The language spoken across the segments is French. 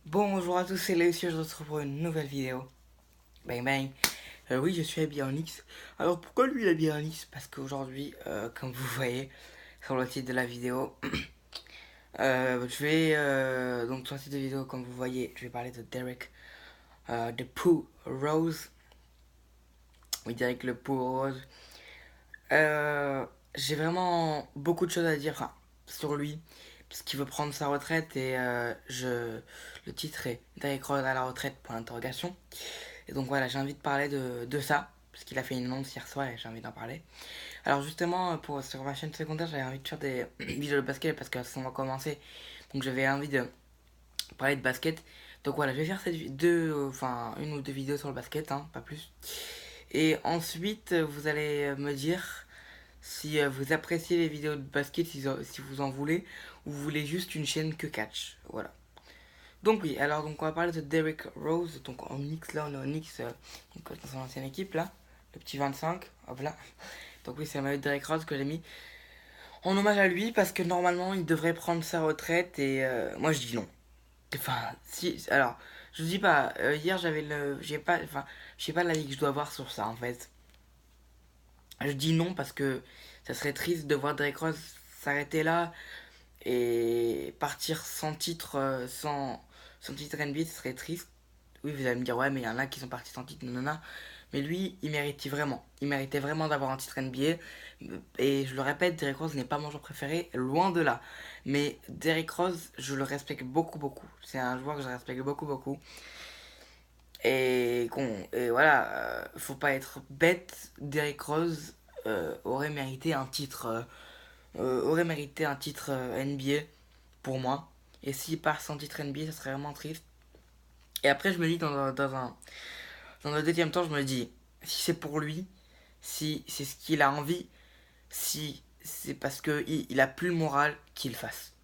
Bonjour à tous, c'est Léo, je vous retrouve pour une nouvelle vidéo. Bang bang. Oui, je suis habillé en X. Alors pourquoi lui il est habillé en X? Parce qu'aujourd'hui, comme vous voyez sur le titre de la vidéo, donc sur le titre de la vidéo, comme vous voyez, je vais parler de Derek, de Pooh Rose. Oui, Derek le Pooh Rose. J'ai vraiment beaucoup de choses à dire sur lui, parce qu'il veut prendre sa retraite et le titre est Derek Rose à la retraite, point d'interrogation. Et donc voilà, j'ai envie de parler de ça, parce qu'il a fait une annonce hier soir et j'ai envie d'en parler. Alors justement, sur ma chaîne secondaire, j'avais envie de faire des vidéos de basket parce que ça va commencer. Donc j'avais envie de parler de basket. Donc voilà, je vais faire une ou deux vidéos sur le basket, hein, pas plus. Et ensuite, vous allez me dire si vous appréciez les vidéos de basket, si vous en voulez, ou vous voulez juste une chaîne que catch. Voilà. Donc oui, alors donc on va parler de Derrick Rose, donc en Knicks là, on est en Knicks, dans son ancienne équipe là, le petit 25, hop là. Donc oui, c'est le maillot de Derrick Rose que j'ai mis en hommage à lui parce que normalement il devrait prendre sa retraite et moi je dis non. Enfin, si, alors, je dis pas, hier je sais pas l'avis que je dois avoir sur ça en fait. Je dis non parce que ça serait triste de voir Derrick Rose s'arrêter là et partir sans titre, sans titre NBA, ce serait triste. Oui, vous allez me dire, ouais, mais il y en a qui sont partis sans titre, nanana. Mais lui, il méritait vraiment. Il méritait vraiment d'avoir un titre NBA. Et je le répète, Derrick Rose n'est pas mon joueur préféré, loin de là. Mais Derrick Rose, je le respecte beaucoup, beaucoup. C'est un joueur que je respecte beaucoup, beaucoup. Et voilà, faut pas être bête. Derrick Rose aurait mérité un titre NBA pour moi. Et s'il part sans titre NBA, ça serait vraiment triste. Et après, je me dis dans le deuxième temps, je me dis, si c'est pour lui, si c'est ce qu'il a envie, si c'est parce qu'il a plus le moral, qu'il le fasse.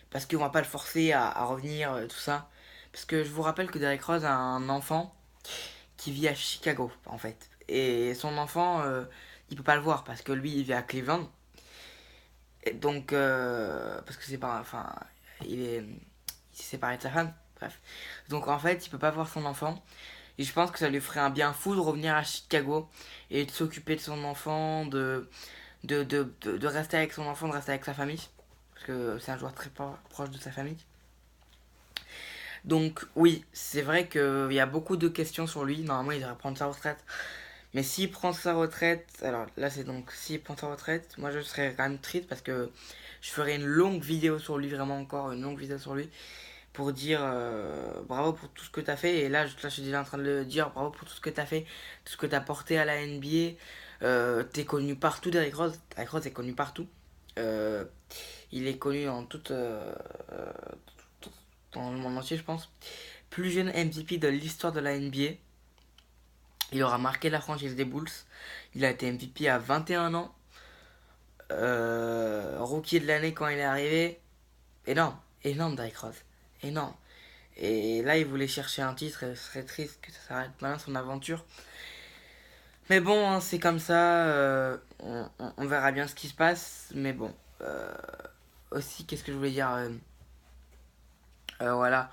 Parce qu'on va pas le forcer à revenir, tout ça. Parce que je vous rappelle que Derrick Rose a un enfant qui vit à Chicago, en fait. Et son enfant, il peut pas le voir parce que lui, il vit à Cleveland. Et donc, parce que c'est pas. Enfin, il s'est séparé de sa femme. Bref. Donc en fait, il peut pas voir son enfant. Et je pense que ça lui ferait un bien fou de revenir à Chicago et de s'occuper de son enfant, de rester avec son enfant, de rester avec sa famille. Parce que c'est un joueur très proche de sa famille. Donc oui, c'est vrai qu'il y a beaucoup de questions sur lui. Normalement, il devrait prendre sa retraite. Mais s'il prend sa retraite, alors là c'est donc s'il prend sa retraite, moi je serais quand même triste parce que je ferai une longue vidéo sur lui, vraiment encore une longue vidéo sur lui, pour dire bravo pour tout ce que tu as fait. Et là, je suis déjà en train de le dire, bravo pour tout ce que tu as fait, tout ce que tu as porté à la NBA. T'es connu partout, Derrick Rose. Derrick Rose est connu partout. Euh, il est connu dans le monde entier, je pense. Plus jeune MVP de l'histoire de la NBA. Il aura marqué la franchise des Bulls. Il a été MVP à 21 ans. Rookie de l'année quand il est arrivé. Énorme, énorme Derrick Rose. Énorme. Et là, il voulait chercher un titre et ce serait triste que ça s'arrête maintenant son aventure. Mais bon, hein, c'est comme ça. On verra bien ce qui se passe. Mais bon. Aussi, qu'est-ce que je voulais dire voilà.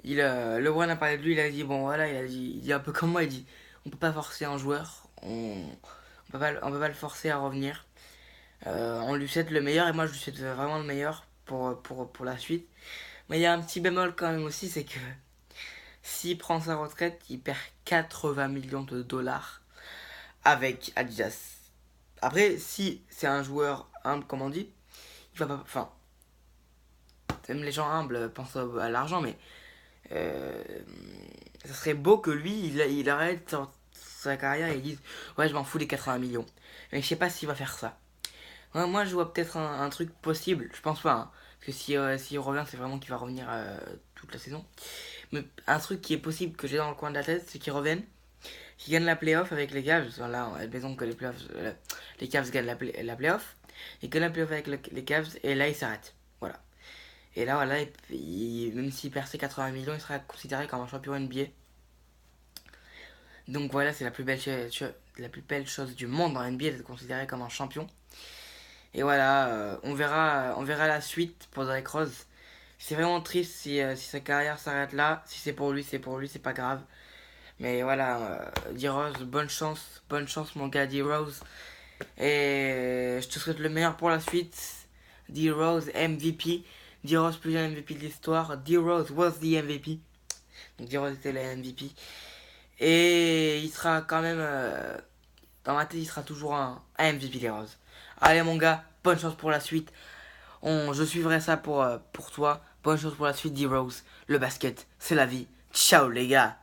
LeBron a parlé de lui. Il a dit bon, voilà. Il dit un peu comme moi. Il dit on peut pas forcer un joueur. On peut pas le forcer à revenir. On lui souhaite le meilleur. Et moi, je lui souhaite vraiment le meilleur pour la suite. Mais il y a un petit bémol quand même aussi. C'est que s'il prend sa retraite, il perd 80 millions de dollars avec Adidas. Après, si c'est un joueur humble, comme on dit, il va pas. Enfin, même les gens humbles pensent à l'argent, mais euh, ça serait beau que lui, il arrête sa carrière et il dise ouais, je m'en fous des 80 millions. Mais je sais pas s'il va faire ça. Ouais, moi, je vois peut-être un truc possible. Je pense pas, hein, parce que s'il revient, c'est vraiment qu'il va revenir toute la saison. Mais un truc qui est possible que j'ai dans le coin de la tête, c'est qu'il revienne, qui gagne la playoff avec les Cavs. Là, admettons que les Cavs gagnent la playoff. Il gagne la playoff avec les Cavs et là il s'arrête. Voilà. Et là, voilà, même s'il perd ses 80 millions, il sera considéré comme un champion NBA. Donc voilà, c'est la plus belle chose du monde dans NBA d'être considéré comme un champion. Et voilà, on verra la suite pour Derrick Rose. C'est vraiment triste si sa carrière s'arrête là. Si c'est pour lui, c'est pas grave. Mais voilà, D-Rose, bonne chance mon gars D-Rose. Et je te souhaite le meilleur pour la suite. D-Rose MVP. D-Rose plus un MVP de l'histoire. D-Rose was the MVP. Donc D-Rose était le MVP. Et il sera quand même... dans ma tête, il sera toujours un MVP D-Rose. Allez mon gars, bonne chance pour la suite. Je suivrai ça pour toi. Bonne chance pour la suite D-Rose. Le basket, c'est la vie. Ciao les gars.